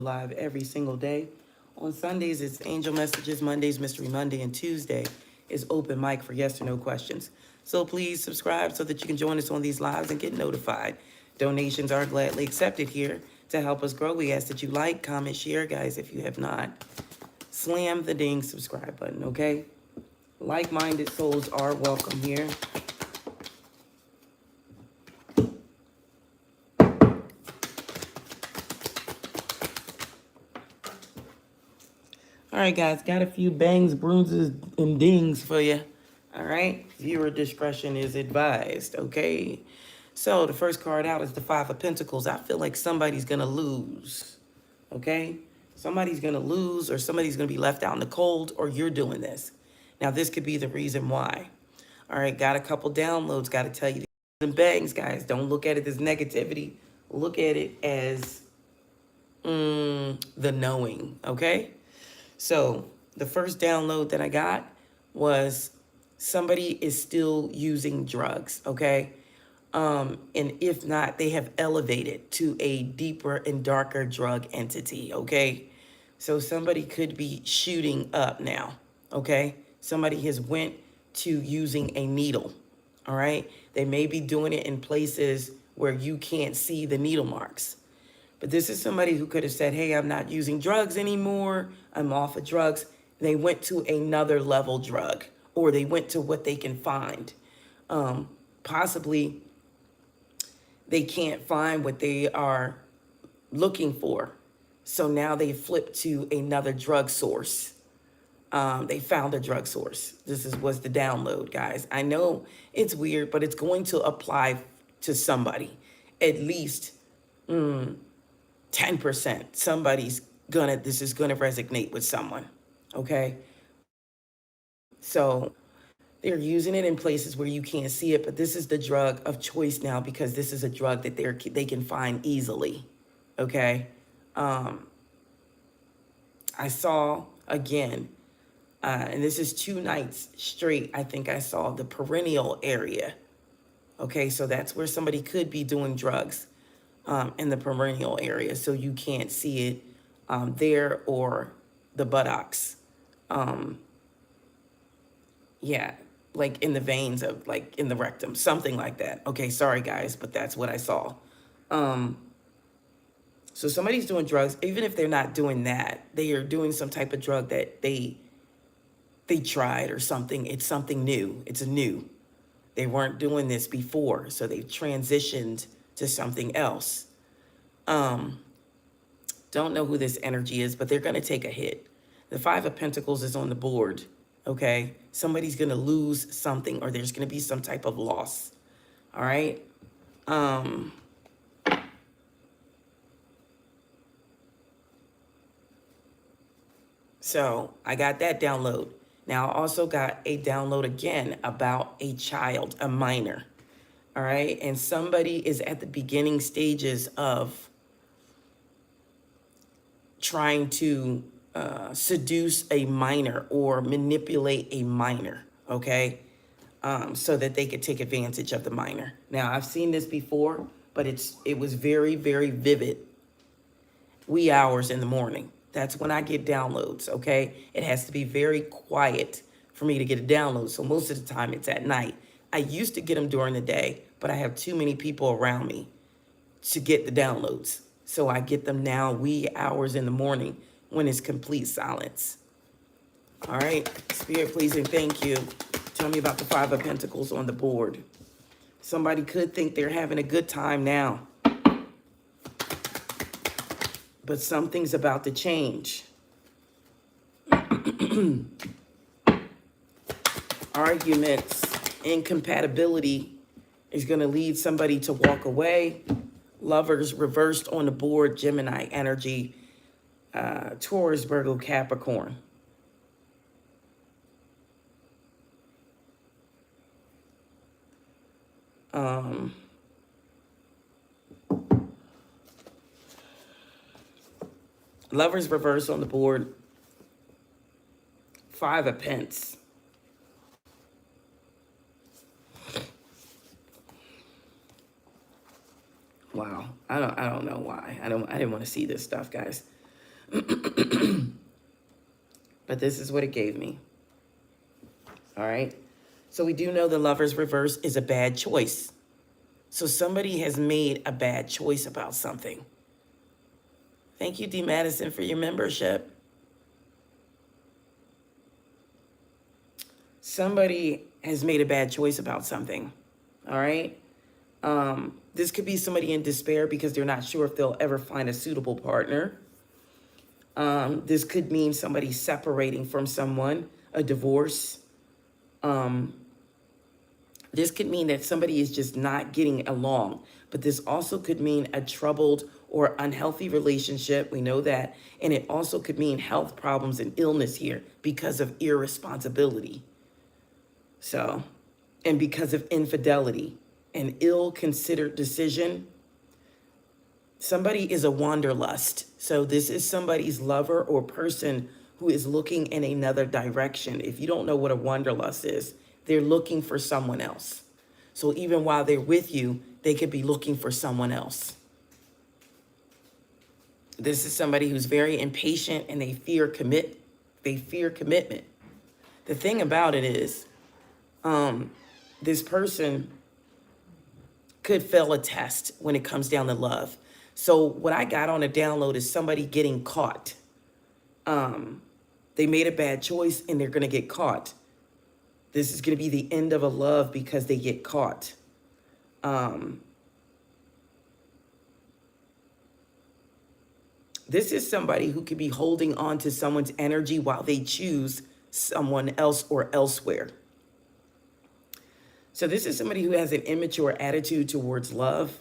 live every single day. On Sundays, it's Angel Messages. Mondays, Mystery Monday. And Tuesday is open mic for yes or no questions. So please subscribe so that you can join us on these lives and get notified. Donations are gladly accepted here to help us grow. We ask that you like, comment, share, guys, if you have not. Slam the ding subscribe button, okay? Like-minded souls are welcome here. All right, guys, got a few bangs, bruises, and dings for you. All right, viewer discretion is advised, okay? So the first card out is the Five of Pentacles. I feel like somebody's going to lose, okay? Somebody's going to lose, or somebody's going to be left out in the cold, or you're doing this. Now, this could be the reason why. All right, got a couple downloads. Got to tell you the bangs, guys. Don't look at it as negativity. Look at it as the knowing, okay? So the first download that I got was somebody is still using drugs, okay? And if not, they have elevated to a deeper and darker drug entity, okay? So somebody could be shooting up now, okay? Somebody has went to using a needle, all right? They may be doing it in places where you can't see the needle marks. But this is somebody who could have said, hey, I'm not using drugs anymore. I'm off of drugs. They went to another level drug, or they went to what they can find. Possibly they can't find what they are looking for. So now they flip to another drug source. They found a drug source. Was the download, guys. I know it's weird, but it's going to apply to somebody. At least 10%. This is gonna resonate with someone, okay? So they're using it in places where you can't see it, but this is the drug of choice now because this is a drug that they can find easily, okay? I saw, again, and this is 2 nights straight, I think I saw the perineal area, okay? So that's where somebody could be doing drugs. In the perineal area, so you can't see it there, or the buttocks. Yeah, like in the veins of, like in the rectum, something like that. Okay, sorry guys, but that's what I saw. So somebody's doing drugs, even if they're not doing that, they are doing some type of drug that they tried or something. It's something new. It's a new. They weren't doing this before, so they've transitioned to something else. Don't know who this energy is, but they're going to take a hit. The Five of Pentacles is on the board, okay? Somebody's going to lose something, or there's going to be some type of loss, all right? So I got that download. Now I also got a download again about a child, a minor, all right? And somebody is at the beginning stages of trying to seduce a minor or manipulate a minor, okay? So that they could take advantage of the minor. Now, I've seen this before, but it was very, very vivid. Wee hours in the morning. That's when I get downloads, okay? It has to be very quiet for me to get a download. So most of the time it's at night. I used to get them during the day, but I have too many people around me to get the downloads. So I get them now wee hours in the morning when it's complete silence. All right, Spirit, please and thank you. Tell me about the Five of Pentacles on the board. Somebody could think they're having a good time now, but something's about to change. Arguments, incompatibility is going to lead somebody to walk away. Lovers reversed on the board, Gemini energy, Taurus, Virgo, Capricorn. Lovers reversed on the board, Five of Pence. Wow, I don't know why. I didn't want to see this stuff, guys. But this is what it gave me. All right. So we do know the Lover's reverse is a bad choice. So somebody has made a bad choice about something. Thank you, D. Madison, for your membership. Somebody has made a bad choice about something. All right. This could be somebody in despair because they're not sure if they'll ever find a suitable partner. This could mean somebody separating from someone, a divorce. This could mean that somebody is just not getting along, but this also could mean a troubled or unhealthy relationship. We know that. And it also could mean health problems and illness here because of irresponsibility. So, and because of infidelity, an ill-considered decision. Somebody is a wanderlust. So this is somebody's lover or person who is looking in another direction. If you don't know what a wanderlust is, they're looking for someone else. So even while they're with you, they could be looking for someone else. This is somebody who's very impatient and they fear commitment. The thing about it is, this person could fail a test when it comes down to love. So what I got on a download is somebody getting caught. They made a bad choice and they're going to get caught. This is going to be the end of a love because they get caught. This is somebody who could be holding on to someone's energy while they choose someone else or elsewhere. So this is somebody who has an immature attitude towards love.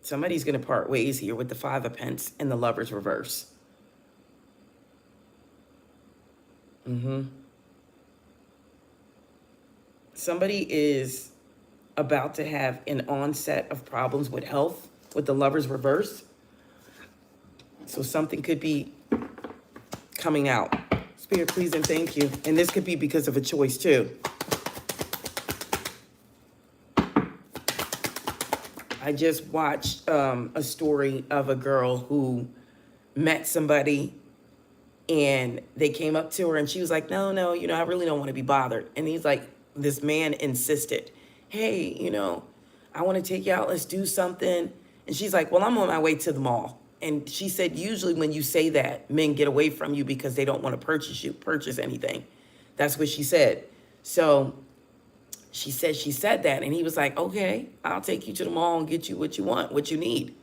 Somebody's going to part ways here with the Five of Pentacles and the Lover's reverse. Somebody is about to have an onset of problems with health with the Lover's reverse. So something could be coming out. Spirit, please and thank you. And this could be because of a choice too. I just watched a story of a girl who met somebody and they came up to her and she was like, no, I really don't want to be bothered. And he's like, this man insisted, hey, I want to take you out. Let's do something. And she's like, well, I'm on my way to the mall. And she said, usually when you say that, men get away from you because they don't want to purchase anything. That's what she said. So she said that. And he was like, okay, I'll take you to the mall and get you what you want, what you need.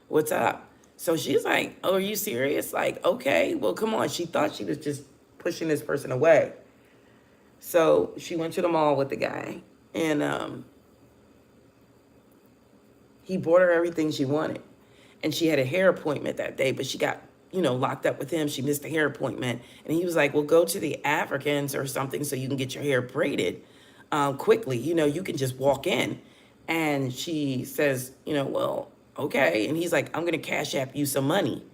What's up? So she's like, oh, are you serious? Like, okay, well, come on. She thought she was just pushing this person away. So she went to the mall with the guy and he bought her everything she wanted. And she had a hair appointment that day, but she got, locked up with him. She missed the hair appointment. And he was like, well, go to the Africans or something so you can get your hair braided quickly. You can just walk in. And she says, well, okay. And he's like, I'm going to cash app you some money.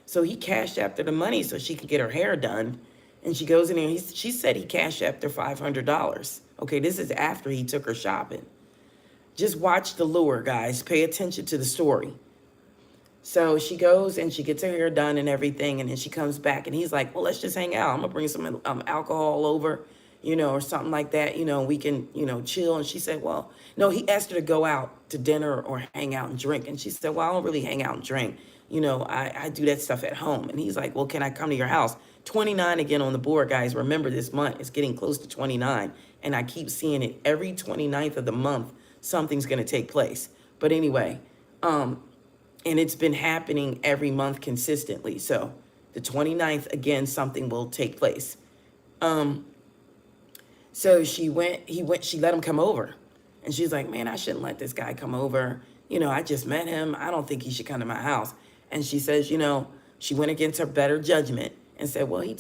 So he cashed after the money so she could get her hair done. And she goes in there and she said he cashed after $500. Okay, this is after he took her shopping. Just watch the lure, guys. Pay attention to the story. So she goes and she gets her hair done and everything. And then she comes back and he's like, well, let's just hang out. I'm going to bring some alcohol over, or something like that. We can, chill. And she said, well, no, he asked her to go out to dinner or hang out and drink. And she said, well, I don't really hang out and drink. I do that stuff at home. And he's like, well, can I come to your house? 29 again on the board, guys. Remember, this month is getting close to 29. And I keep seeing it every 29th of the month. Something's going to take place. But anyway, and it's been happening every month consistently. So the 29th, again, something will take place. So she let him come over. And she's like, man, I shouldn't let this guy come over. I just met him. I don't think he should come to my house. And she says, she went against her better judgment and said, well, he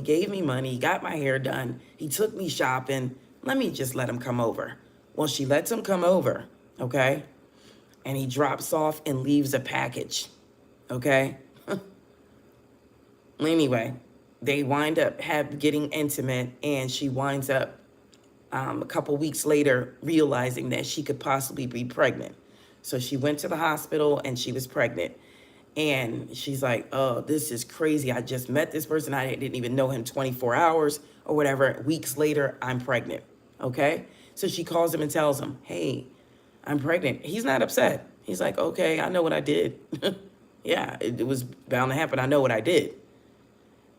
gave me money. He got my hair done. He took me shopping. Let me just let him come over. Well, she lets him come over, okay? And he drops off and leaves a package, okay? Anyway, they wind up getting intimate, and she winds up a couple weeks later realizing that she could possibly be pregnant. So she went to the hospital and she was pregnant. And she's like, oh, this is crazy. I just met this person. I didn't even know him 24 hours or whatever. Weeks later, I'm pregnant. Okay. So she calls him and tells him, hey, I'm pregnant. He's not upset. He's like, okay, I know what I did. Yeah, it was bound to happen. I know what I did.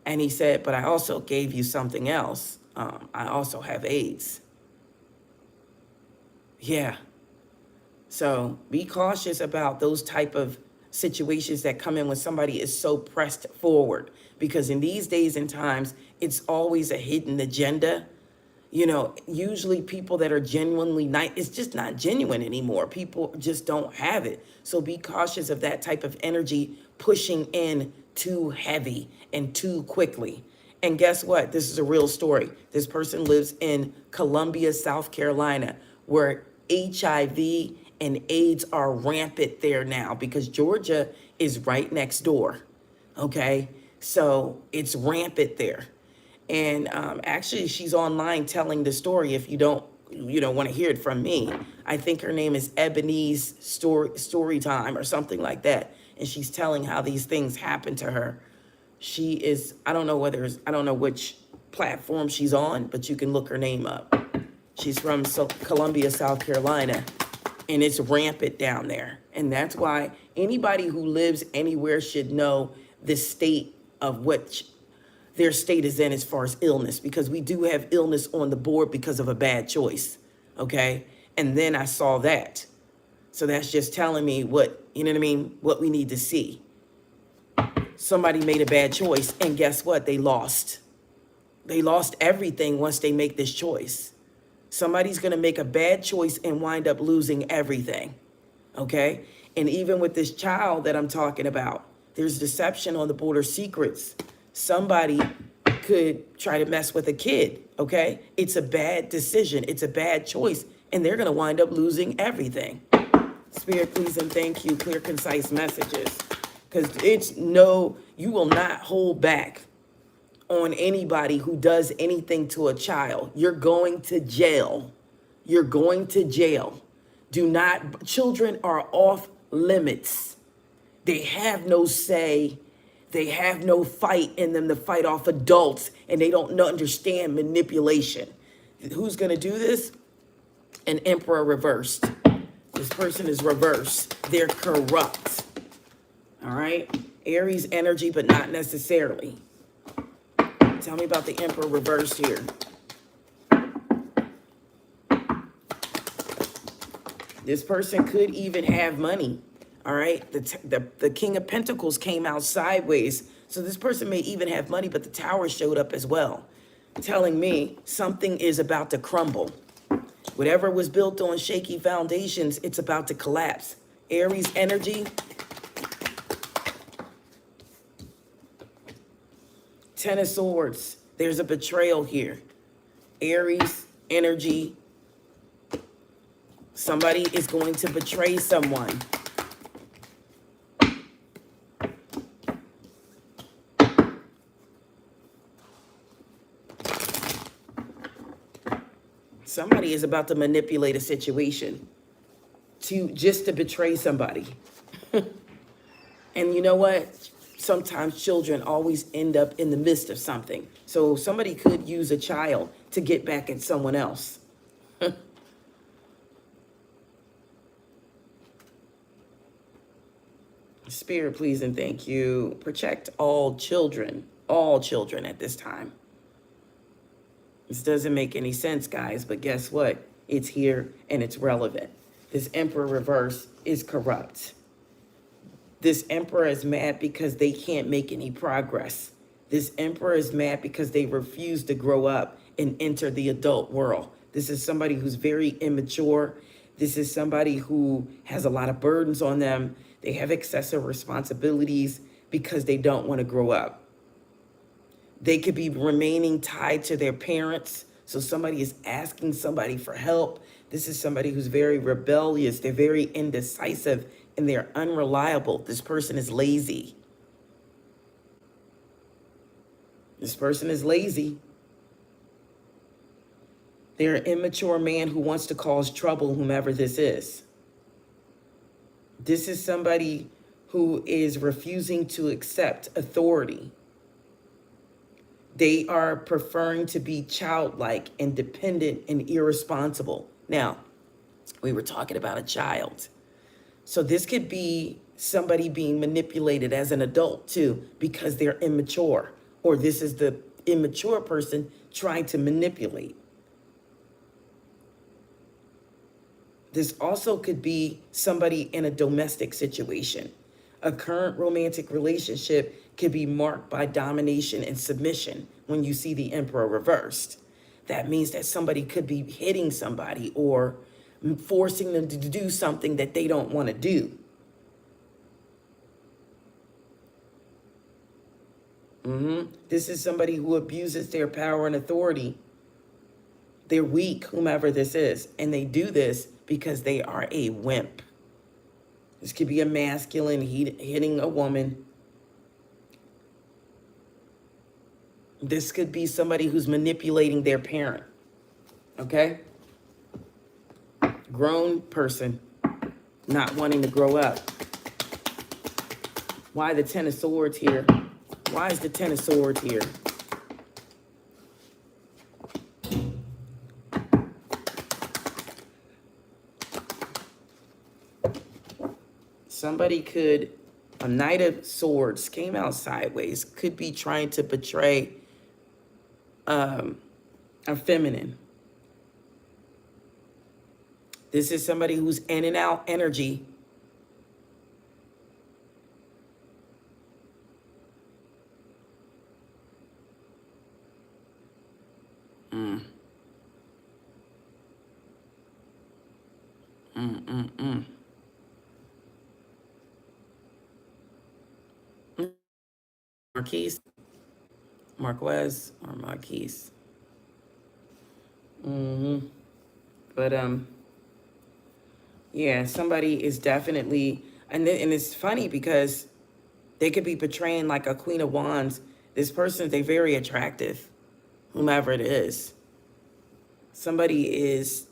And he said, but I also gave you something else. I also have AIDS. Yeah. So be cautious about those type of situations that come in when somebody is so pressed forward, because in these days and times, it's always a hidden agenda. You know, usually people that are genuinely nice, it's just not genuine anymore. People just don't have it. So be cautious of that type of energy pushing in too heavy and too quickly. And guess what? This is a real story. This person lives in Columbia, South Carolina, where HIV and AIDS are rampant there now because Georgia is right next door. Okay. So it's rampant there. And actually, she's online telling the story. If you don't want to hear it from me, I think her name is Ebony's story time or something like that. And she's telling how these things happen to her. She is, I don't know which platform she's on, but you can look her name up. She's from Columbia, South Carolina, and it's rampant down there. And that's why anybody who lives anywhere should know the state of which their state is in as far as illness, because we do have illness on the board because of a bad choice. Okay. And then I saw that. So that's just telling me what we need to see. Somebody made a bad choice, and guess what? They lost. They lost everything once they make this choice. Somebody's going to make a bad choice and wind up losing everything. Okay. And even with this child that I'm talking about, there's deception on the border, secrets. Somebody could try to mess with a kid, okay? It's a bad decision. It's a bad choice, and they're going to wind up losing everything. Spirit, please and thank you. Clear, concise messages. Because you will not hold back on anybody who does anything to a child. You're going to jail. You're going to jail. Children are off limits. They have no say. They have no fight in them to fight off adults, and they don't understand manipulation. Who's going to do this? An emperor reversed. This person is reversed. They're corrupt. All right? Aries energy, but not necessarily. Tell me about the emperor reversed here. This person could even have money. All right, the King of Pentacles came out sideways. So this person may even have money, but the Tower showed up as well, telling me something is about to crumble. Whatever was built on shaky foundations, it's about to collapse. Aries energy. Ten of Swords. There's a betrayal here. Aries energy. Somebody is going to betray someone. Somebody is about to manipulate a situation just to betray somebody. And you know what? Sometimes children always end up in the midst of something. So somebody could use a child to get back at someone else. Spirit, please and thank you. Protect all children at this time. This doesn't make any sense, guys, but guess what? It's here and it's relevant. This emperor reverse is corrupt. This emperor is mad because they can't make any progress. This emperor is mad because they refuse to grow up and enter the adult world. This is somebody who's very immature. This is somebody who has a lot of burdens on them. They have excessive responsibilities because they don't want to grow up. They could be remaining tied to their parents. So somebody is asking somebody for help. This is somebody who's very rebellious. They're very indecisive and they're unreliable. This person is lazy. This person is lazy. They're an immature man who wants to cause trouble, whomever this is. This is somebody who is refusing to accept authority. They are preferring to be childlike, independent, and irresponsible. Now, we were talking about a child. So this could be somebody being manipulated as an adult too, because they're immature, or this is the immature person trying to manipulate. This also could be somebody in a domestic situation. A current romantic relationship could be marked by domination and submission when you see the Emperor reversed. That means that somebody could be hitting somebody or forcing them to do something that they don't want to do. This is somebody who abuses their power and authority. They're weak, whomever this is, and they do this because they are a wimp. This could be a masculine hitting a woman. This could be somebody who's manipulating their parent, okay? Grown person not wanting to grow up. Why the Ten of Swords here? Why is the Ten of Swords here? Somebody could, a Knight of Swords came out sideways, could be trying to betray a feminine. This is somebody who's in and out energy. Marquise, Marquez, or Marquise. But yeah, somebody is definitely, and it's funny because they could be portraying like a Queen of Wands. This person, they're very attractive, whomever it is. Somebody is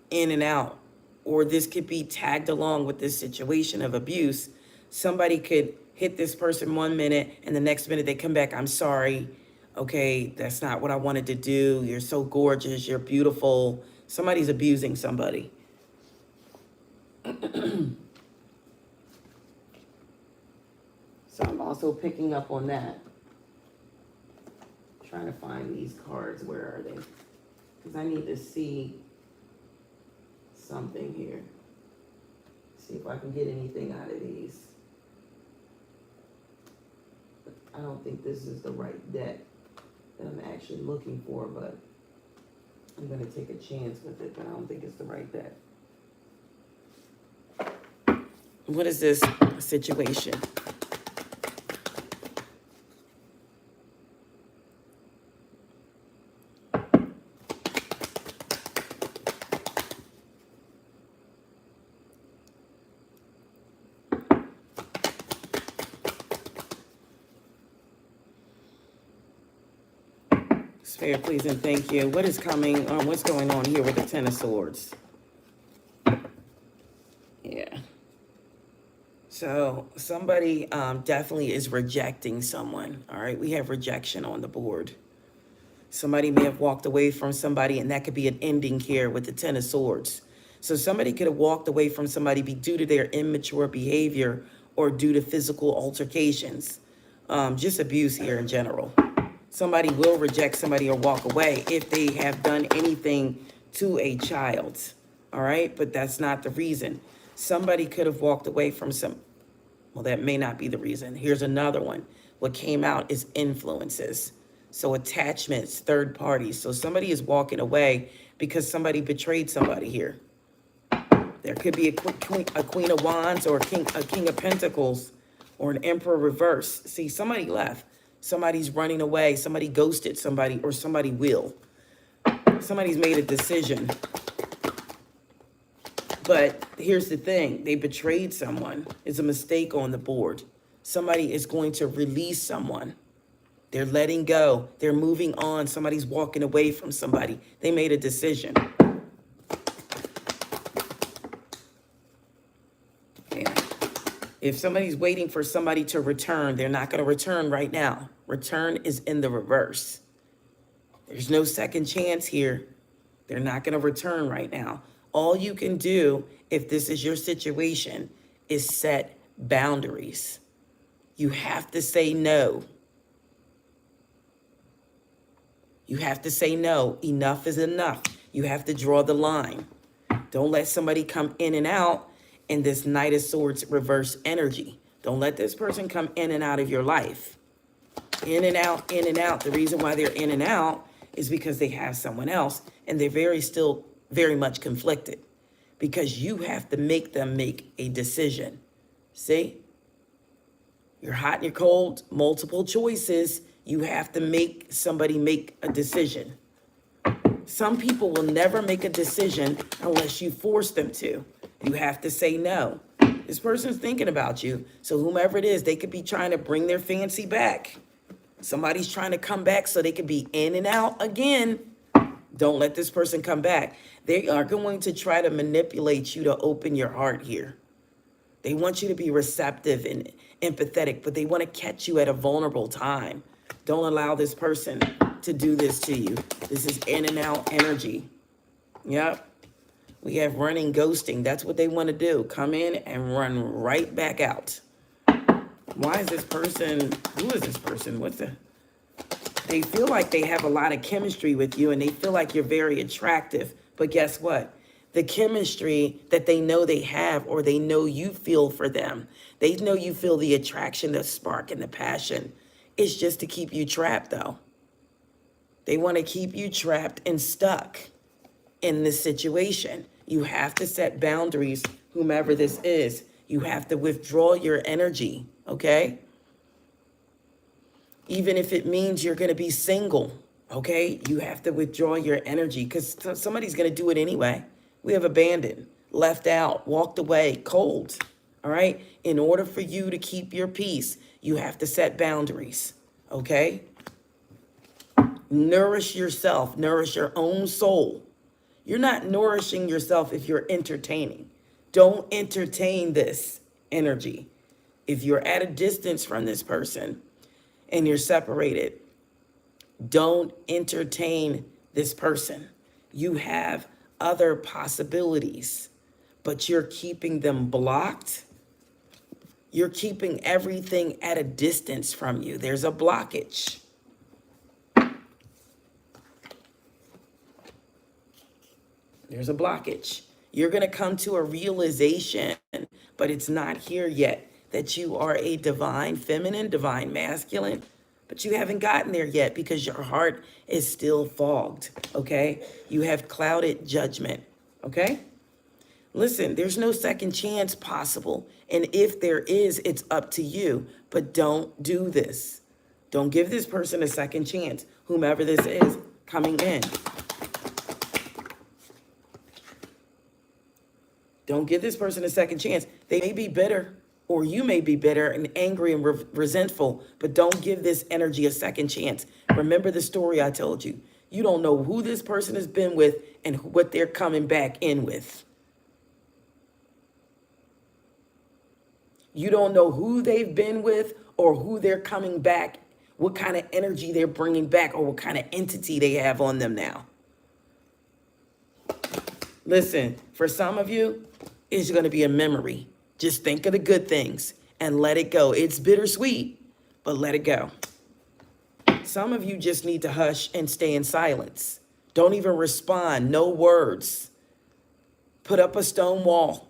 in and out, or this could be tagged along with this situation of abuse. Somebody could hit this person 1 minute and the next minute they come back, I'm sorry, okay, that's not what I wanted to do. You're so gorgeous, you're beautiful. Somebody's abusing somebody. So I'm also picking up on that. Trying to find these cards, where are they? Because I need to see something here. See if I can get anything out of these. I don't think this is the right deck that I'm actually looking for, but I'm going to take a chance with it, but I don't think it's the right deck. What is this situation? Spare, please, and thank you. What is coming? What's going on here with the Ten of Swords? Yeah. So somebody definitely is rejecting someone. All right, we have rejection on the board. Somebody may have walked away from somebody, and that could be an ending here with the Ten of Swords. So somebody could have walked away from somebody due to their immature behavior or due to physical altercations. Just abuse here in general. Somebody will reject somebody or walk away if they have done anything to a child. All right, but that's not the reason. Somebody could have walked away from well, that may not be the reason. Here's another one. What came out is influences. So attachments, third parties. So somebody is walking away because somebody betrayed somebody here. There could be a Queen of Wands or a King of Pentacles or an Emperor reverse. See, somebody left. Somebody's running away. Somebody ghosted somebody, or somebody will. Somebody's made a decision. But here's the thing. They betrayed someone. It's a mistake on the board. Somebody is going to release someone. They're letting go. They're moving on. Somebody's walking away from somebody. They made a decision. Yeah. If somebody's waiting for somebody to return, they're not going to return right now. Return is in the reverse. There's no second chance here. They're not going to return right now. All you can do, if this is your situation, is set boundaries. You have to say no. You have to say no. Enough is enough. You have to draw the line. Don't let somebody come in and out in this Knight of Swords reverse energy. Don't let this person come in and out of your life. In and out, in and out. The reason why they're in and out is because they have someone else, and they're still very much conflicted, because you have to make them make a decision. See? You're hot and you're cold, multiple choices. You have to make somebody make a decision. Some people will never make a decision unless you force them to. You have to say no. This person's thinking about you. So whomever it is, they could be trying to bring their fancy back. Somebody's trying to come back so they could be in and out again. Don't let this person come back. They are going to try to manipulate you to open your heart here. They want you to be receptive and empathetic, but they want to catch you at a vulnerable time. Don't allow this person to do this to you. This is in and out energy. Yep. We have running, ghosting. That's what they want to do. Come in and run right back out. Why is this person, who is this person? They feel like they have a lot of chemistry with you, and they feel like you're very attractive. But guess what? The chemistry that they know they have, or they know you feel for them, they know you feel the attraction, the spark, and the passion. It's just to keep you trapped, though. They want to keep you trapped and stuck in this situation. You have to set boundaries, whomever this is. You have to withdraw your energy, okay? Even if it means you're going to be single, okay? You have to withdraw your energy, because somebody's going to do it anyway. We have abandoned, left out, walked away, cold, all right? In order for you to keep your peace, you have to set boundaries, okay? Nourish yourself, nourish your own soul. You're not nourishing yourself if you're entertaining. Don't entertain this energy. If you're at a distance from this person and you're separated, don't entertain this person. You have other possibilities, but you're keeping them blocked. You're keeping everything at a distance from you. There's a blockage. There's a blockage. You're going to come to a realization, but it's not here yet, that you are a divine feminine, divine masculine, but you haven't gotten there yet because your heart is still fogged, okay? You have clouded judgment, okay? Listen, there's no second chance possible. And if there is, it's up to you. But don't do this. Don't give this person a second chance, whomever this is coming in. Don't give this person a second chance. They may be bitter, or you may be bitter and angry and resentful, but don't give this energy a second chance. Remember the story I told you. You don't know who this person has been with and what they're coming back in with. You don't know who they've been with or who they're coming back, what kind of energy they're bringing back, or what kind of entity they have on them now. Listen, for some of you, it's going to be a memory. Just think of the good things and let it go. It's bittersweet, but let it go. Some of you just need to hush and stay in silence. Don't even respond. No words. Put up a stone wall.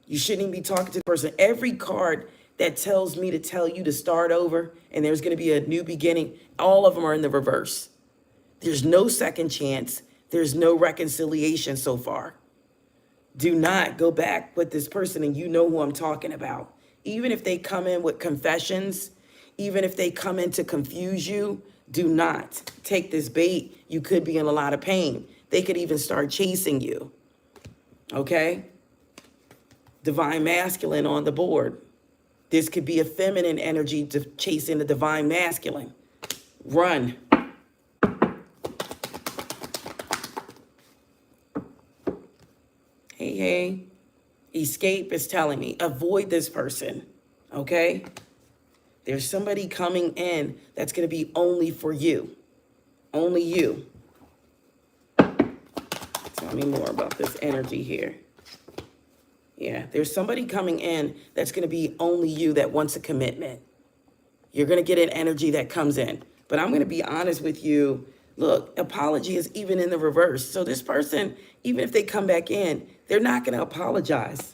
You shouldn't even be talking to the person. Every card that tells me to tell you to start over and there's going to be a new beginning, all of them are in the reverse. There's no second chance. There's no reconciliation so far. Do not go back with this person, and you know who I'm talking about. Even if they come in with confessions, even if they come in to confuse you, do not take this bait. You could be in a lot of pain. They could even start chasing you. Okay? Divine masculine on the board. This could be a feminine energy to chasing the divine masculine. Run. Hey, hey. Escape is telling me, avoid this person, okay? There's somebody coming in that's going to be only for you. Only you. Tell me more about this energy here. Yeah, there's somebody coming in that's going to be only you that wants a commitment. You're going to get an energy that comes in. But I'm going to be honest with you. Look, apology is even in the reverse. So this person, even if they come back in, they're not going to apologize.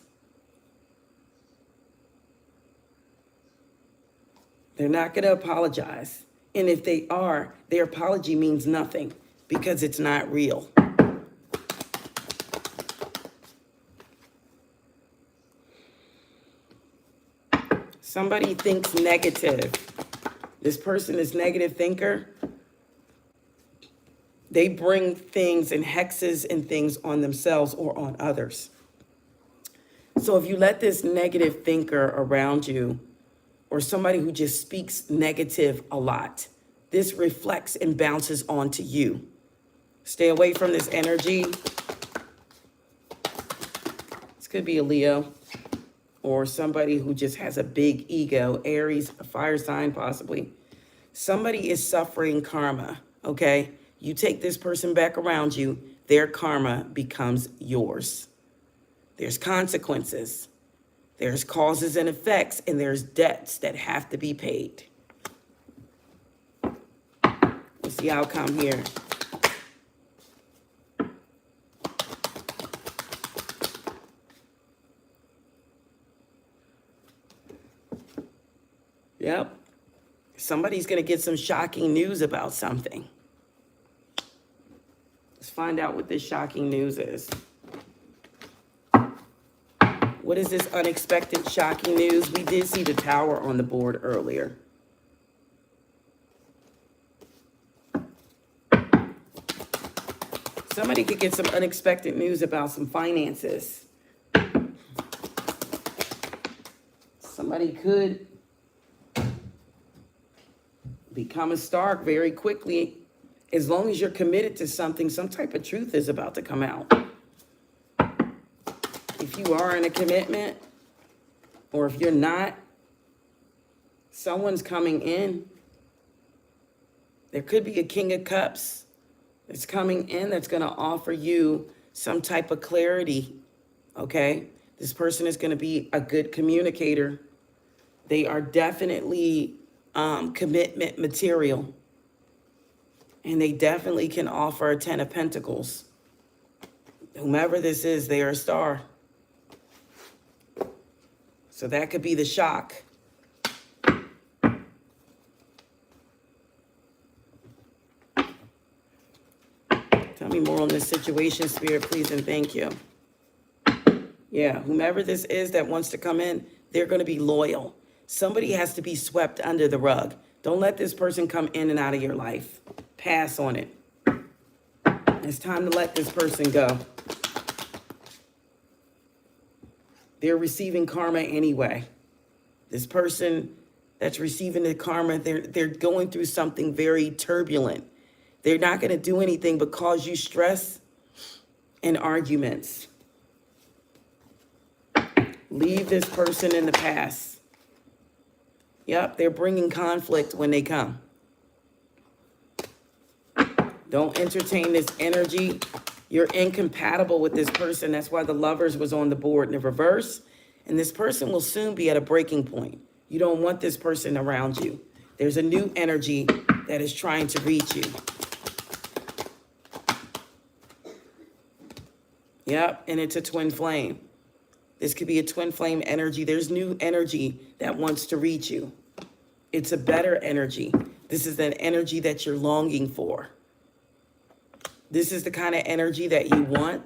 They're not going to apologize. And if they are, their apology means nothing because it's not real. Somebody thinks negative. This person is negative thinker. They bring things and hexes and things on themselves or on others. So if you let this negative thinker around you, or somebody who just speaks negative a lot, this reflects and bounces onto you. Stay away from this energy. This could be a Leo or somebody who just has a big ego, Aries, a fire sign possibly. Somebody is suffering karma, okay? You take this person back around you, their karma becomes yours. There's consequences. There's causes and effects, and there's debts that have to be paid. What's the outcome here? Yep. Somebody's going to get some shocking news about something. Let's find out what this shocking news is. What is this unexpected shocking news? We did see the Tower on the board earlier. Somebody could get some unexpected news about some finances. Somebody could become a star very quickly. As long as you're committed to something, some type of truth is about to come out. If you are in a commitment, or if you're not, someone's coming in. There could be a King of Cups that's coming in that's going to offer you some type of clarity, okay? This person is going to be a good communicator. They are definitely commitment material. And they definitely can offer a 10 of Pentacles. Whomever this is, they are a star. So that could be the shock. Tell me more on this situation, Spirit, please, and thank you. Yeah, whomever this is that wants to come in, they're going to be loyal. Somebody has to be swept under the rug. Don't let this person come in and out of your life. Pass on it. It's time to let this person go. They're receiving karma anyway. This person that's receiving the karma, they're going through something very turbulent. They're not going to do anything but cause you stress and arguments. Leave this person in the past. Yep, they're bringing conflict when they come. Don't entertain this energy. You're incompatible with this person. That's why the Lovers was on the board in the reverse. And this person will soon be at a breaking point. You don't want this person around you. There's a new energy that is trying to reach you. Yep, and it's a twin flame. This could be a twin flame energy. There's new energy that wants to reach you. It's a better energy. This is an energy that you're longing for. This is the kind of energy that you want.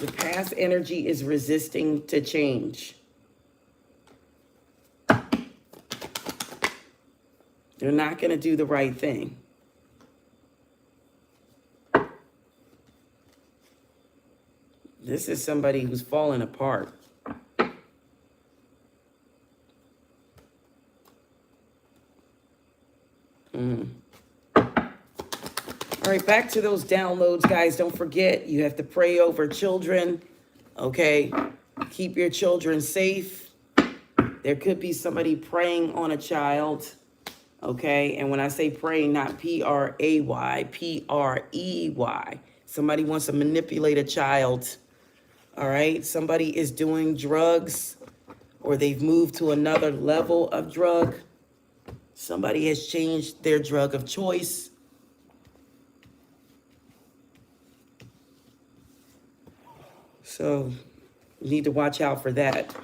The past energy is resisting to change. They're not going to do the right thing. This is somebody who's fallen apart. All right, back to those downloads, guys. Don't forget, you have to pray over children, okay? Keep your children safe. There could be somebody preying on a child, okay? And when I say praying, not P-R-A-Y, P-R-E-Y. Somebody wants to manipulate a child, all right? Somebody is doing drugs, or they've moved to another level of drug. Somebody has changed their drug of choice. So you need to watch out for that.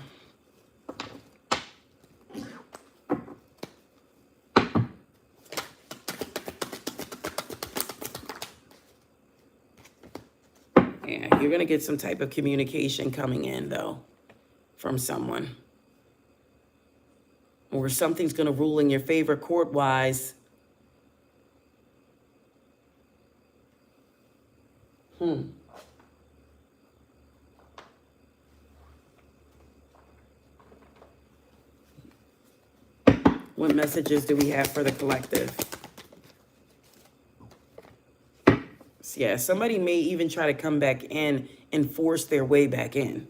Yeah, you're going to get some type of communication coming in, though, from someone. Or something's going to rule in your favor court-wise. What messages do we have for the collective? Yeah, somebody may even try to come back in and force their way back in.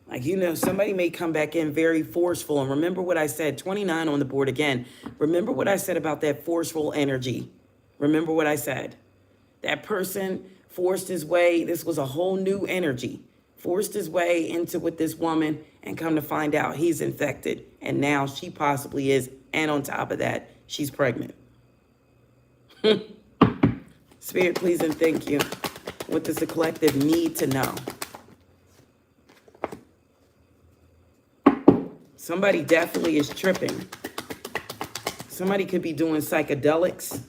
Like, you know, somebody may come back in very forceful. And remember what I said, 29 on the board again. Remember what I said about that forceful energy. Remember what I said. That person forced his way. This was a whole new energy. Forced his way into with this woman, and come to find out he's infected. And now she possibly is. And on top of that, she's pregnant. Spirit, please and thank you. What does the collective need to know? Somebody definitely is tripping. Somebody could be doing psychedelics.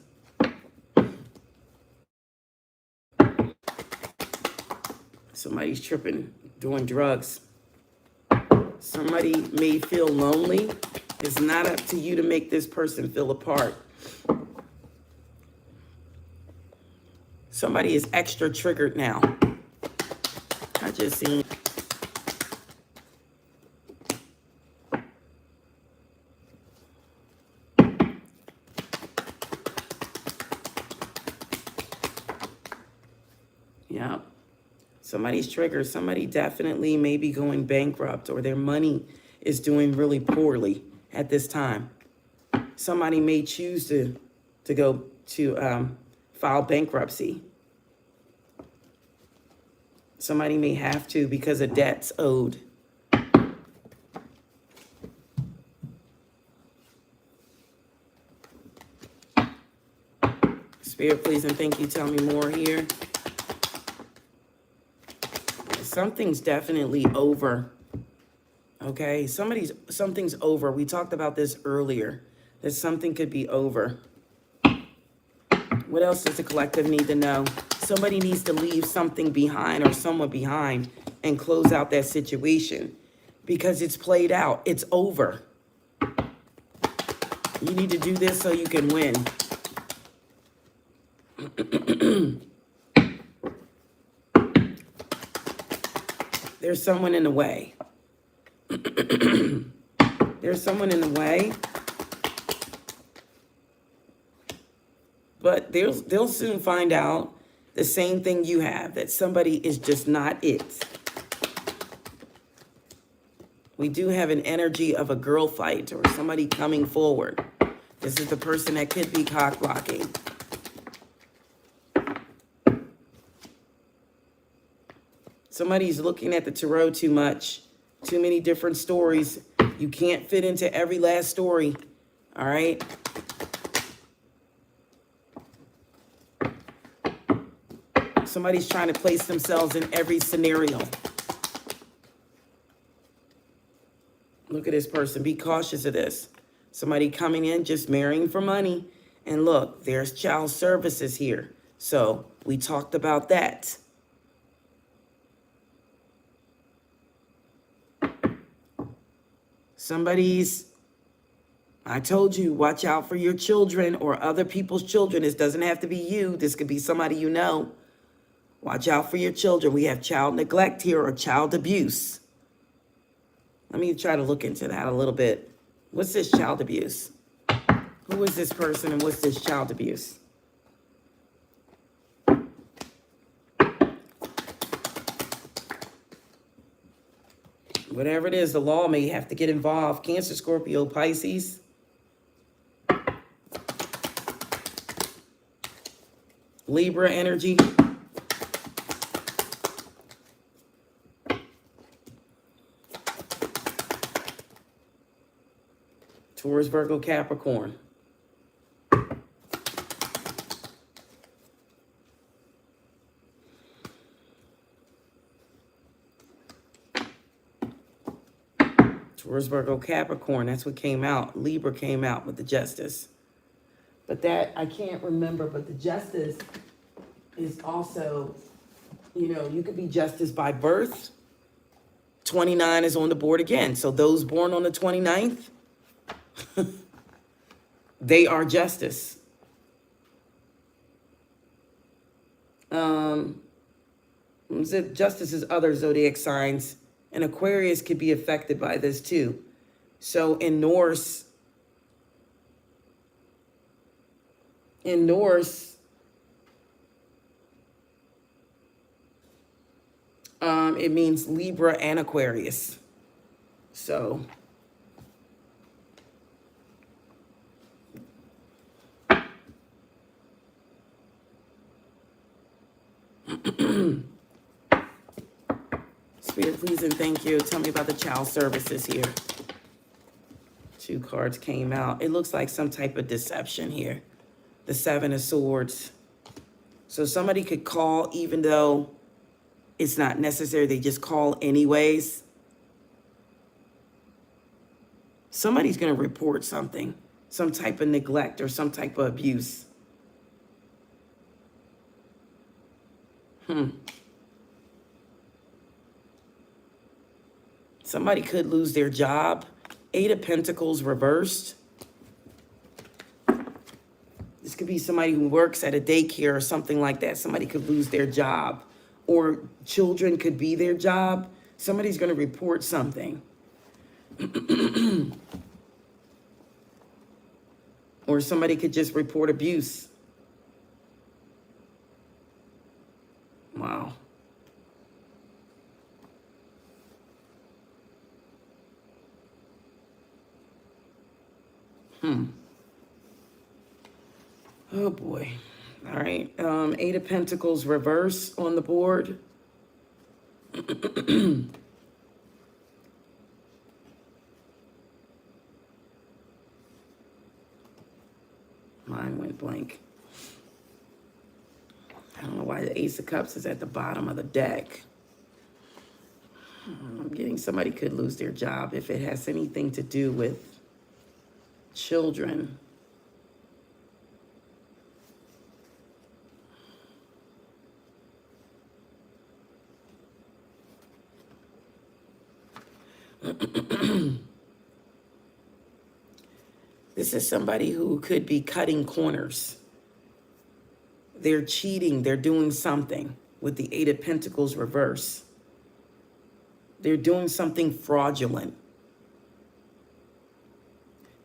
Somebody's tripping, doing drugs. Somebody may feel lonely. It's not up to you to make this person feel apart. Somebody is extra triggered now. I just seen. Yeah. Somebody's triggered. Somebody definitely may be going bankrupt, or their money is doing really poorly at this time. Somebody may choose to go to file bankruptcy. Somebody may have to because of debts owed. Spirit, please and thank you. Tell me more here. Something's definitely over. Okay, something's over. We talked about this earlier, that something could be over. What else does the collective need to know? Somebody needs to leave something behind, or someone behind, and close out that situation, because it's played out. It's over. You need to do this so you can win. There's someone in the way. There's someone in the way. But they'll soon find out the same thing you have, that somebody is just not it. We do have an energy of a girl fight, or somebody coming forward. This is the person that could be cock blocking. Somebody's looking at the tarot too much. Too many different stories. You can't fit into every last story. All right? Somebody's trying to place themselves in every scenario. Look at this person. Be cautious of this. Somebody coming in just marrying for money. And look, there's child services here. So we talked about that. I told you, watch out for your children or other people's children. This doesn't have to be you. This could be somebody you know. Watch out for your children. We have child neglect here, or child abuse. Let me try to look into that a little bit. What's this child abuse? Who is this person and what's this child abuse? Whatever it is, the law may have to get involved. Cancer, Scorpio, Pisces. Libra energy. Taurus, Virgo, Capricorn. Taurus, Virgo, Capricorn. That's what came out. Libra came out with the Justice. But that, I can't remember, but the Justice is also, you know, you could be Justice by birth. 29 is on the board again. So those born on the 29th, they are Justice. Justice is other zodiac signs, and Aquarius could be affected by this too. So in Norse, it means Libra and Aquarius. So Spirit, please and thank you. Tell me about the child services here. 2 cards came out. It looks like some type of deception here. The 7 of Swords. So somebody could call even though it's not necessary. They just call anyways. Somebody's going to report something. Some type of neglect or some type of abuse. Somebody could lose their job. 8 of Pentacles reversed. This could be somebody who works at a daycare or something like that. Somebody could lose their job. Or children could be their job. Somebody's going to report something. Or somebody could just report abuse. Wow. Oh boy. All right. 8 of Pentacles reverse on the board. Mine went blank. I don't know why the Ace of Cups is at the bottom of the deck. I'm getting somebody could lose their job if it has anything to do with children. This is somebody who could be cutting corners. They're cheating. They're doing something with the 8 of Pentacles reverse. They're doing something fraudulent.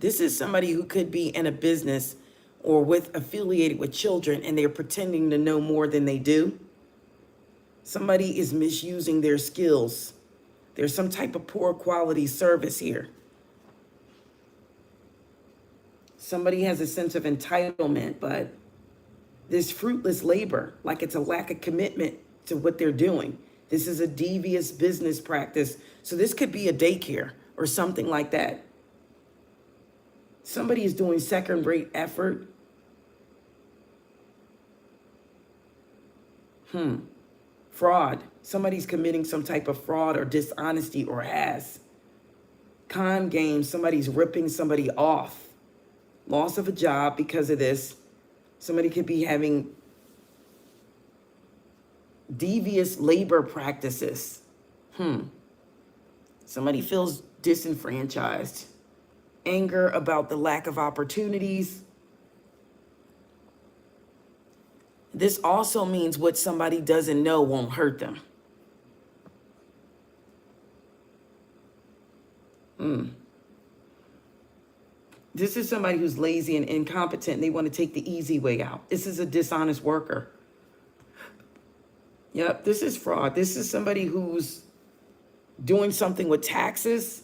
This is somebody who could be in a business or affiliated with children and they're pretending to know more than they do. Somebody is misusing their skills. There's some type of poor quality service here. Somebody has a sense of entitlement, but this fruitless labor, like it's a lack of commitment to what they're doing. This is a devious business practice. So this could be a daycare or something like that. Somebody is doing second-rate effort. Fraud. Somebody's committing some type of fraud or dishonesty or has. Con game. Somebody's ripping somebody off. Loss of a job because of this. Somebody could be having devious labor practices. Somebody feels disenfranchised. Anger about the lack of opportunities. This also means what somebody doesn't know won't hurt them. This is somebody who's lazy and incompetent, and they want to take the easy way out. This is a dishonest worker. Yep, this is fraud. This is somebody who's doing something with taxes.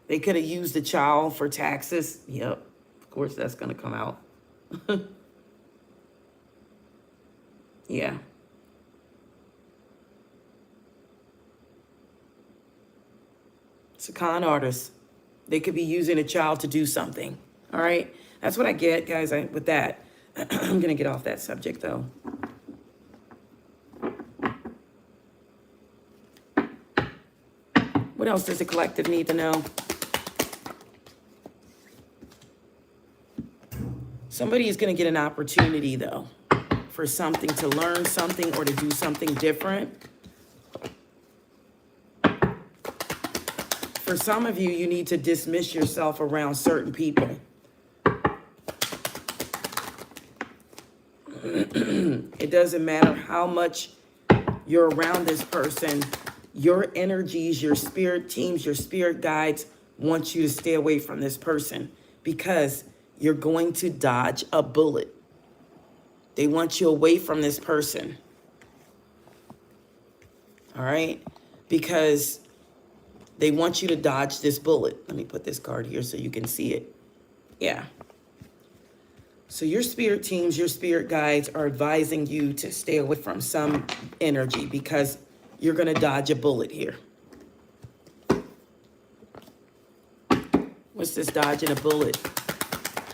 They could have used the child for taxes. Yep, of course that's going to come out. Yeah. It's a con artist. They could be using a child to do something. All right. That's what I get, guys, with that. I'm going to get off that subject, though. What else does the collective need to know? Somebody is going to get an opportunity, though, for something, to learn something or to do something different. For some of you, you need to dismiss yourself around certain people. It doesn't matter how much you're around this person. Your energies, your spirit teams, your spirit guides want you to stay away from this person because you're going to dodge a bullet. They want you away from this person. All right? Because they want you to dodge this bullet. Let me put this card here so you can see it. Yeah. So your spirit teams, your spirit guides are advising you to stay away from some energy because you're going to dodge a bullet here. What's this dodging a bullet?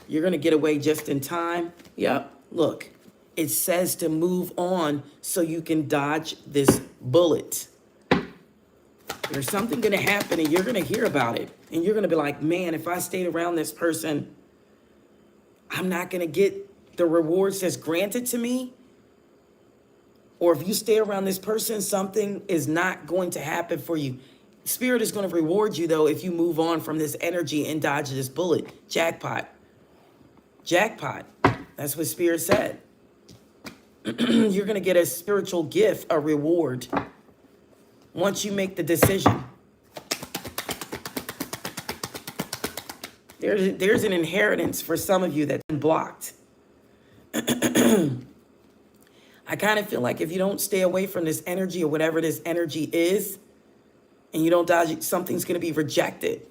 You're going to get away just in time. Yep. Look, it says to move on so you can dodge this bullet. There's something going to happen and you're going to hear about it. And you're going to be like, man, if I stayed around this person, I'm not going to get the rewards that's granted to me. Or if you stay around this person, something is not going to happen for you. Spirit is going to reward you, though, if you move on from this energy and dodge this bullet. Jackpot. Jackpot. That's what Spirit said. You're going to get a spiritual gift, a reward, once you make the decision. There's an inheritance for some of you that's been blocked. I kind of feel like if you don't stay away from this energy or whatever this energy is, and you don't dodge it, something's going to be rejected.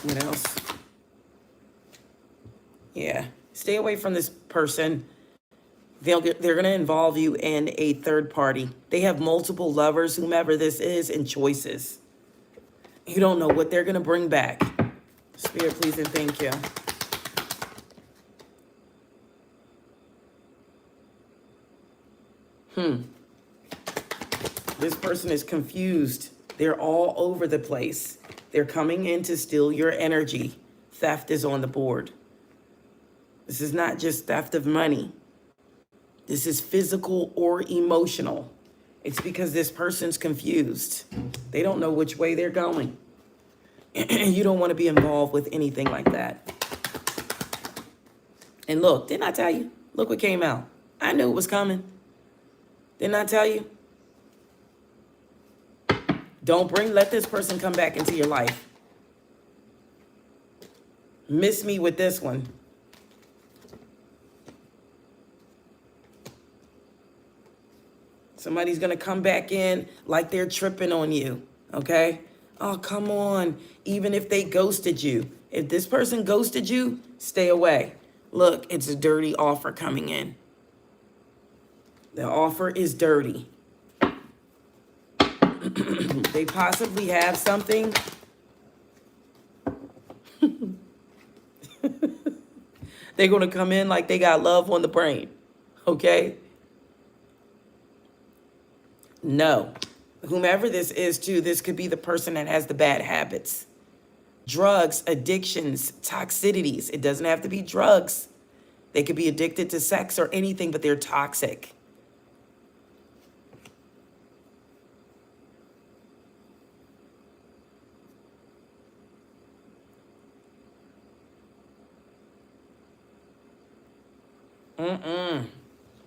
What else? Yeah. Stay away from this person. They're going to involve you in a third party. They have multiple lovers, whomever this is, and choices. You don't know what they're going to bring back. Spirit, please and thank you. This person is confused. They're all over the place. They're coming in to steal your energy. Theft is on the board. This is not just theft of money. This is physical or emotional. It's because this person's confused. They don't know which way they're going. You don't want to be involved with anything like that. And look, didn't I tell you? Look what came out. I knew it was coming. Didn't I tell you? Let this person come back into your life. Miss me with this one. Somebody's going to come back in like they're tripping on you, okay? Oh, come on. Even if they ghosted you. If this person ghosted you, stay away. Look, it's a dirty offer coming in. The offer is dirty. They possibly have something. They're going to come in like they got love on the brain, okay? No. Whomever this is, too, this could be the person that has the bad habits. Drugs, addictions, toxicities. It doesn't have to be drugs. They could be addicted to sex or anything, but they're toxic.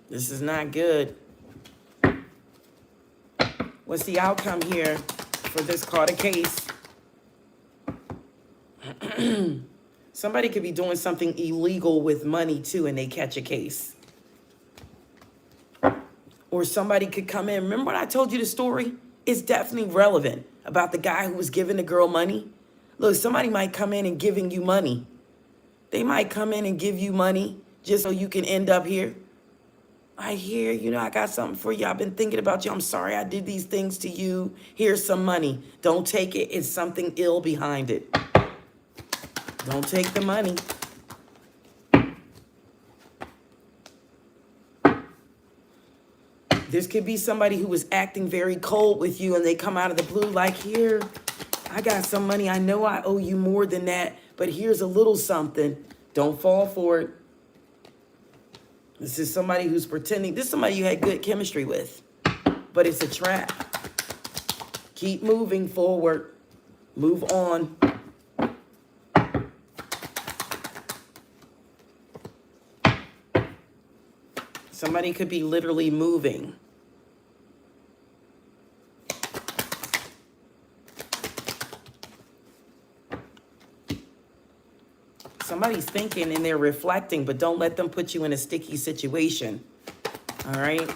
This is not good. What's the outcome here for this card of case? Somebody could be doing something illegal with money too, and they catch a case. Or somebody could come in. Remember when I told you the story? It's definitely relevant about the guy who was giving the girl money. Look, somebody might come in and giving you money. They might come in and give you money just so you can end up here. I hear, I got something for you. I've been thinking about you. I'm sorry I did these things to you. Here's some money. Don't take it. It's something ill behind it. Don't take the money. This could be somebody who was acting very cold with you and they come out of the blue like, here, I got some money. I know I owe you more than that, but here's a little something. Don't fall for it. This is somebody who's pretending. This is somebody you had good chemistry with, but it's a trap. Keep moving forward. Move on. Somebody could be literally moving. Somebody's thinking and they're reflecting, but don't let them put you in a sticky situation. All right?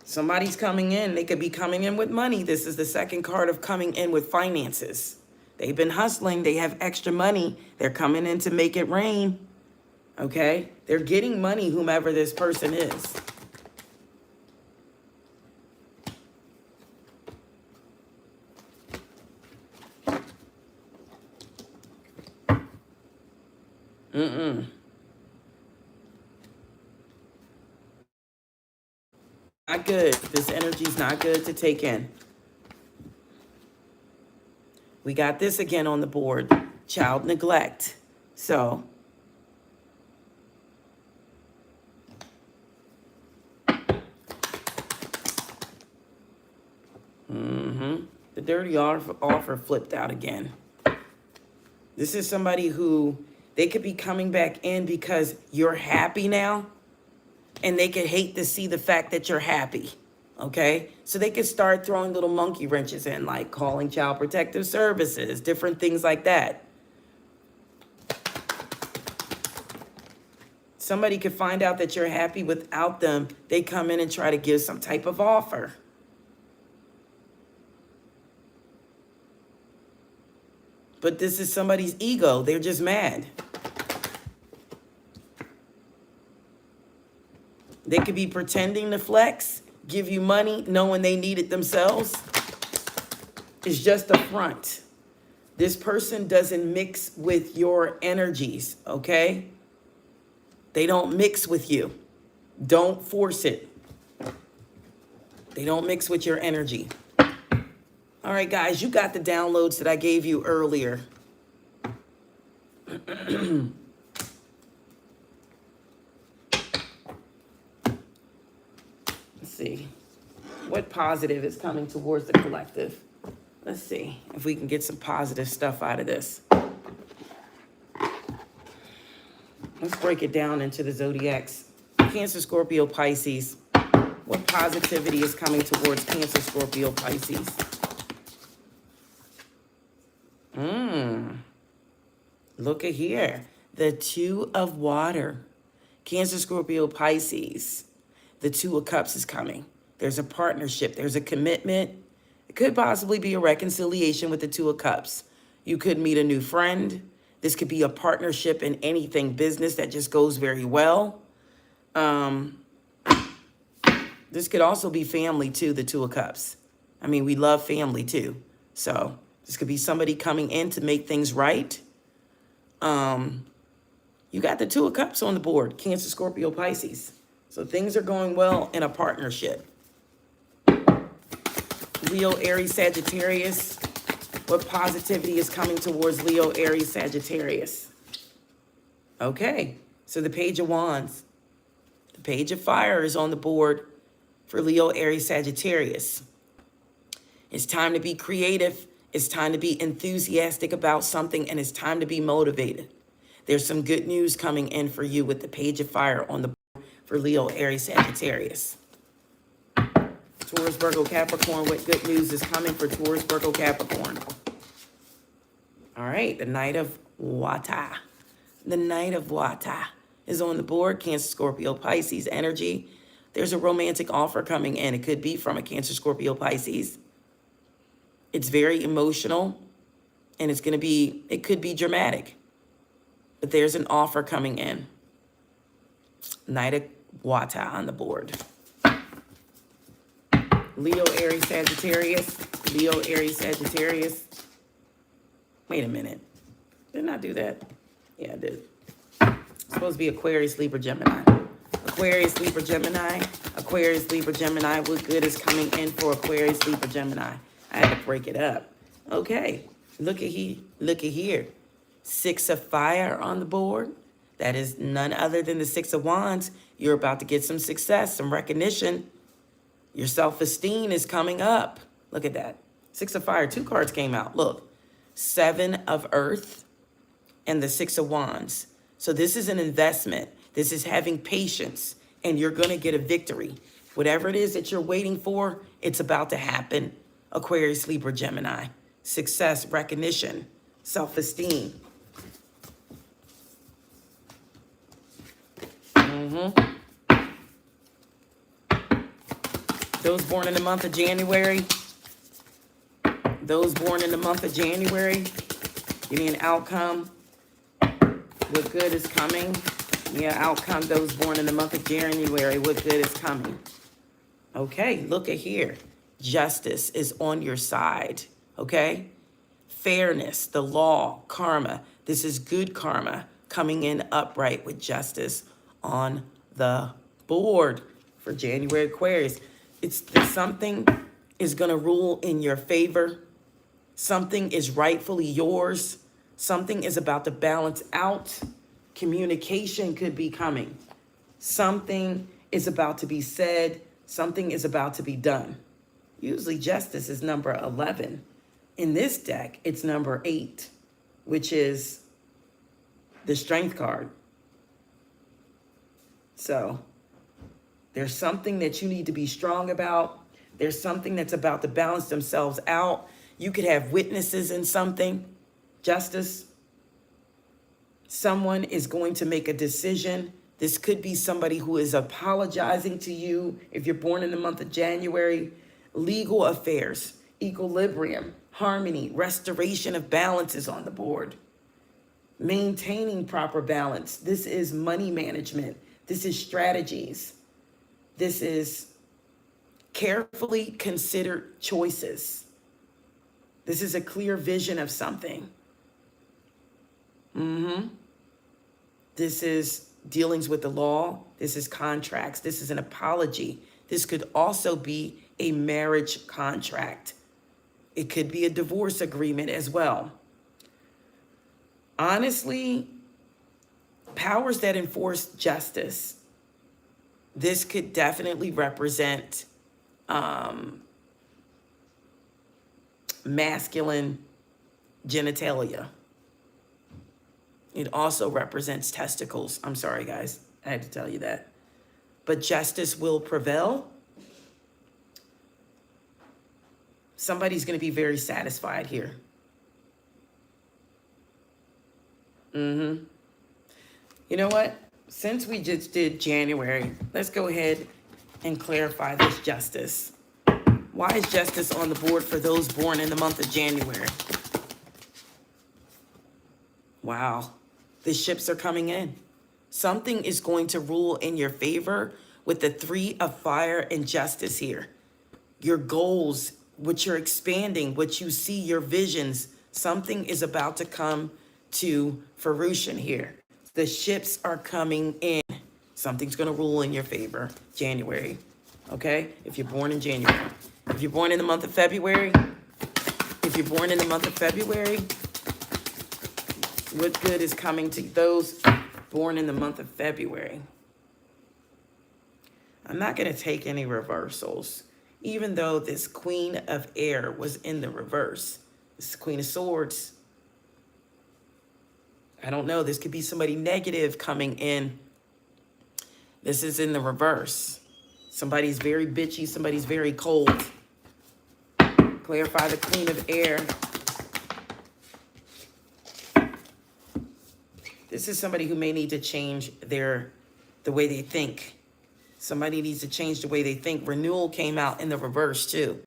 Somebody's coming in. They could be coming in with money. This is the second card of coming in with finances. They've been hustling. They have extra money. They're coming in to make it rain. Okay? They're getting money, whomever this person is. Not good. This energy's not good to take in. We got this again on the board. Child neglect. So, the dirty offer flipped out again. This is somebody who, they could be coming back in because you're happy now, and they could hate to see the fact that you're happy, okay? So they could start throwing little monkey wrenches in, like calling Child Protective Services, different things like that. Somebody could find out that you're happy without them. They come in and try to give some type of offer. But this is somebody's ego. They're just mad. They could be pretending to flex, give you money, knowing they need it themselves. It's just a front. This person doesn't mix with your energies, okay? They don't mix with you. Don't force it. They don't mix with your energy. All right, guys, you got the downloads that I gave you earlier. Let's see. What positive is coming towards the collective? Let's see if we can get some positive stuff out of this. Let's break it down into the Zodiacs. Cancer, Scorpio, Pisces. What positivity is coming towards Cancer, Scorpio, Pisces? Look at here. The Two of Water. Cancer, Scorpio, Pisces. The Two of Cups is coming. There's a partnership. There's a commitment. It could possibly be a reconciliation with the Two of Cups. You could meet a new friend. This could be a partnership in anything business that just goes very well. This could also be family too, the Two of Cups. I mean, we love family too. So this could be somebody coming in to make things right. You got the Two of Cups on the board, Cancer, Scorpio, Pisces. So things are going well in a partnership. Leo, Aries, Sagittarius. What positivity is coming towards Leo, Aries, Sagittarius? Okay, so the Page of Wands. The Page of Fire is on the board for Leo, Aries, Sagittarius. It's time to be creative. It's time to be enthusiastic about something, and it's time to be motivated. There's some good news coming in for you with the Page of Fire on the board for Leo, Aries, Sagittarius. Taurus, Virgo, Capricorn, what good news is coming for Taurus, Virgo, Capricorn? All right, the Knight of Water. The Knight of Water is on the board. Cancer, Scorpio, Pisces energy. There's a romantic offer coming in. It could be from a Cancer, Scorpio, Pisces. It's very emotional, and it's going to be, it could be dramatic. But there's an offer coming in. Knight of Water on the board. Leo, Aries, Sagittarius. Leo, Aries, Sagittarius. Wait a minute. Didn't I do that? Yeah, I did. It's supposed to be Aquarius, Libra, Gemini. Aquarius, Libra, Gemini. Aquarius, Libra, Gemini. What good is coming in for Aquarius, Libra, Gemini? I had to break it up. Okay. Look at here. 6 of Fire on the board. That is none other than the 6 of Wands. You're about to get some success, some recognition. Your self-esteem is coming up. Look at that. 6 of Fire. 2 cards came out. Look. 7 of Earth and the 6 of Wands. So this is an investment. This is having patience, and you're going to get a victory. Whatever it is that you're waiting for, it's about to happen. Aquarius, Libra, Gemini. Success, recognition, self-esteem. Those born in the month of January. Those born in the month of January. Give me an outcome. What good is coming? Yeah, outcome. Those born in the month of January. What good is coming? Okay, look at here. Justice is on your side. Okay? Fairness, the law, karma. This is good karma coming in upright with justice on the board for January Aquarius. It's something is going to rule in your favor. Something is rightfully yours. Something is about to balance out. Communication could be coming. Something is about to be said. Something is about to be done. Usually justice is number 11. In this deck, it's number 8, which is the Strength card. So there's something that you need to be strong about. There's something that's about to balance themselves out. You could have witnesses in something. Justice. Someone is going to make a decision. This could be somebody who is apologizing to you. If you're born in the month of January, legal affairs, equilibrium, harmony, restoration of balance is on the board. Maintaining proper balance. This is money management. This is strategies. This is carefully considered choices. This is a clear vision of something. This is dealings with the law. This is contracts. This is an apology. This could also be a marriage contract. It could be a divorce agreement as well. Honestly, powers that enforce justice. This could definitely represent masculine genitalia. It also represents testicles. I'm sorry, guys. I had to tell you that. But justice will prevail. Somebody's going to be very satisfied here. You know what? Since we just did January, let's go ahead and clarify this justice. Why is justice on the board for those born in the month of January? Wow. The ships are coming in. Something is going to rule in your favor with the 3 of Fire and justice here. Your goals, what you're expanding, what you see, your visions, something is about to come to fruition here. The ships are coming in. Something's going to rule in your favor. January. Okay? If you're born in January. If you're born in the month of February. What good is coming to those born in the month of February? I'm not going to take any reversals. Even though this Queen of Air was in the reverse. This is Queen of Swords. I don't know. This could be somebody negative coming in. This is in the reverse. Somebody's very bitchy. Somebody's very cold. Clarify the Queen of Air. This is somebody who may need to change the way they think. Somebody needs to change the way they think. Renewal came out in the reverse too.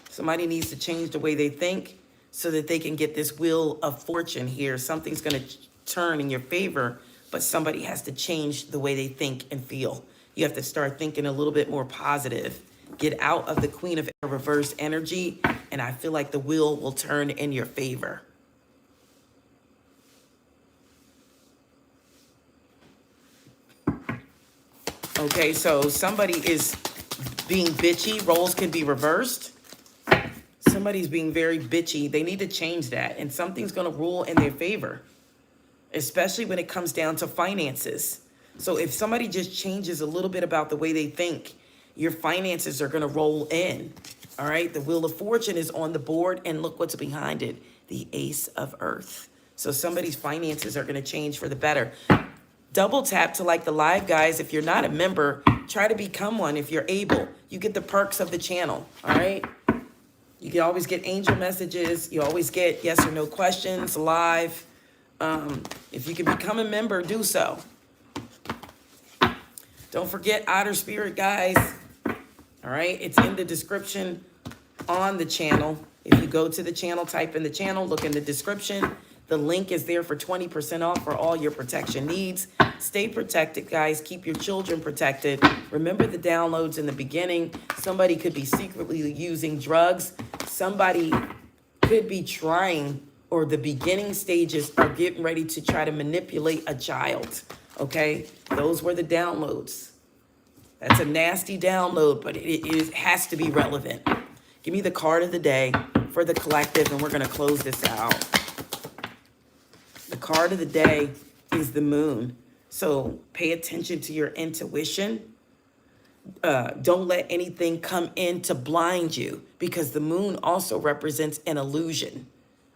Somebody needs to change the way they think so that they can get this wheel of fortune here. Something's going to turn in your favor, but somebody has to change the way they think and feel. You have to start thinking a little bit more positive. Get out of the Queen of Air reverse energy, and I feel like the wheel will turn in your favor. Okay, so somebody is being bitchy. Roles can be reversed. Somebody's being very bitchy. They need to change that, and something's going to rule in their favor, especially when it comes down to finances. So if somebody just changes a little bit about the way they think, your finances are going to roll in. All right, the Wheel of Fortune is on the board, and look what's behind it, the Ace of Earth. So somebody's finances are going to change for the better. Double tap to like the live, guys. If you're not a member, try to become one if you're able. You get the perks of the channel, all right? You can always get angel messages. You always get yes or no questions live. If you can become a member, do so. Don't forget Outer Spirit, guys. All right, it's in the description on the channel. If you go to the channel, type in the channel, look in the description. The link is there for 20% off for all your protection needs. Stay protected, guys. Keep your children protected. Remember the downloads in the beginning. Somebody could be secretly using drugs. Somebody could be trying, or the beginning stages are getting ready to try to manipulate a child. Okay? Those were the downloads. That's a nasty download, but it has to be relevant. Give me the card of the day for the collective, and we're going to close this out. The card of the day is the Moon. So pay attention to your intuition. Don't let anything come in to blind you, because the Moon also represents an illusion.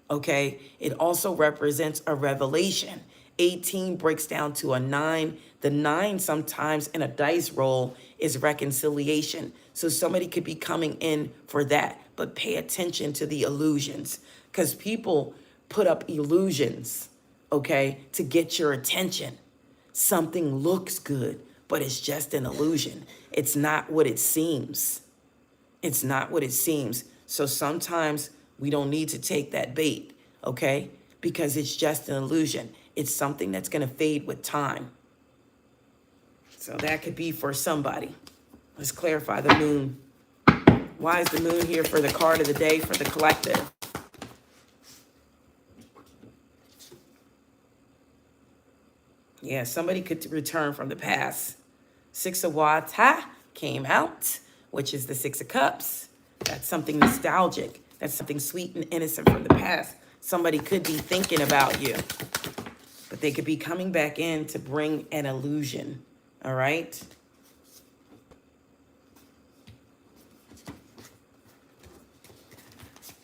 Okay? It also represents a revelation. 18 breaks down to a 9. The 9 sometimes in a dice roll is reconciliation. So somebody could be coming in for that. But pay attention to the illusions, because people put up illusions, okay, to get your attention. Something looks good, but it's just an illusion. It's not what it seems. It's not what it seems. So sometimes we don't need to take that bait, okay, because it's just an illusion. It's something that's going to fade with time. So that could be for somebody. Let's clarify the Moon. Why is the Moon here for the card of the day for the collective? Yeah, somebody could return from the past. 6 of Wands came out, which is the 6 of Cups. That's something nostalgic. That's something sweet and innocent from the past. Somebody could be thinking about you, but they could be coming back in to bring an illusion. All right?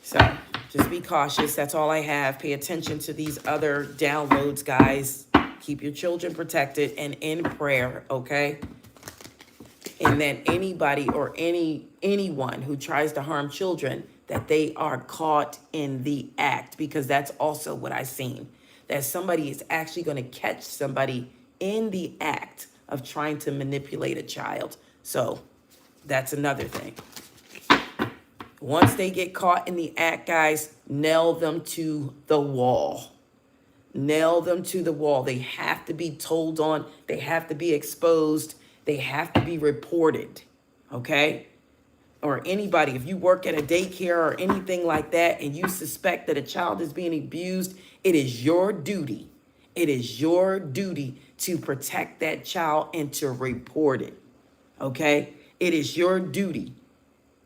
So just be cautious. That's all I have. Pay attention to these other downloads, guys. Keep your children protected and in prayer, okay? And that anybody or anyone who tries to harm children, that they are caught in the act, because that's also what I've seen. That somebody is actually going to catch somebody in the act of trying to manipulate a child. So that's another thing. Once they get caught in the act, guys, nail them to the wall. Nail them to the wall. They have to be told on. They have to be exposed. They have to be reported, okay? Or anybody, if you work at a daycare or anything like that and you suspect that a child is being abused, it is your duty. It is your duty to protect that child and to report it, okay? It is your duty.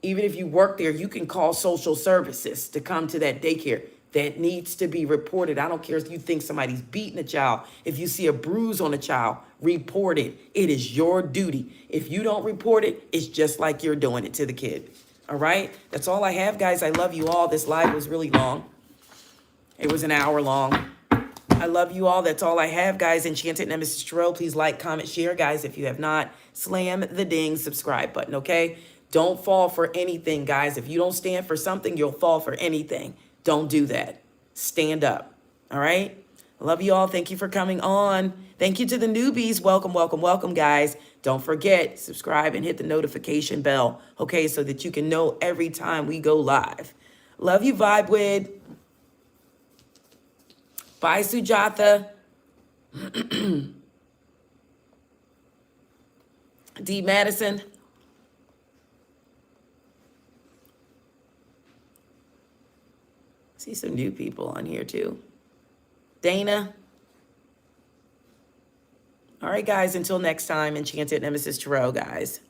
Even if you work there, you can call social services to come to that daycare. That needs to be reported. I don't care if you think somebody's beating a child. If you see a bruise on a child, report it. It is your duty. If you don't report it, it's just like you're doing it to the kid. All right? That's all I have, guys. I love you all. This live was really long. It was an hour long. I love you all. That's all I have, guys. Enchanted Nemesis Tarot. Please like, comment, share, guys. If you have not, slam the ding subscribe button, okay? Don't fall for anything, guys. If you don't stand for something, you'll fall for anything. Don't do that. Stand up, all right? I love you all. Thank you for coming on. Thank you to the newbies. Welcome, welcome, welcome, guys. Don't forget, subscribe and hit the notification bell, okay, so that you can know every time we go live. Love you, Vibe With. Bye, Sujatha. D. Madison. See some new people on here, too. Dana. All right, guys, until next time, Enchanted Nemesis Tarot, guys.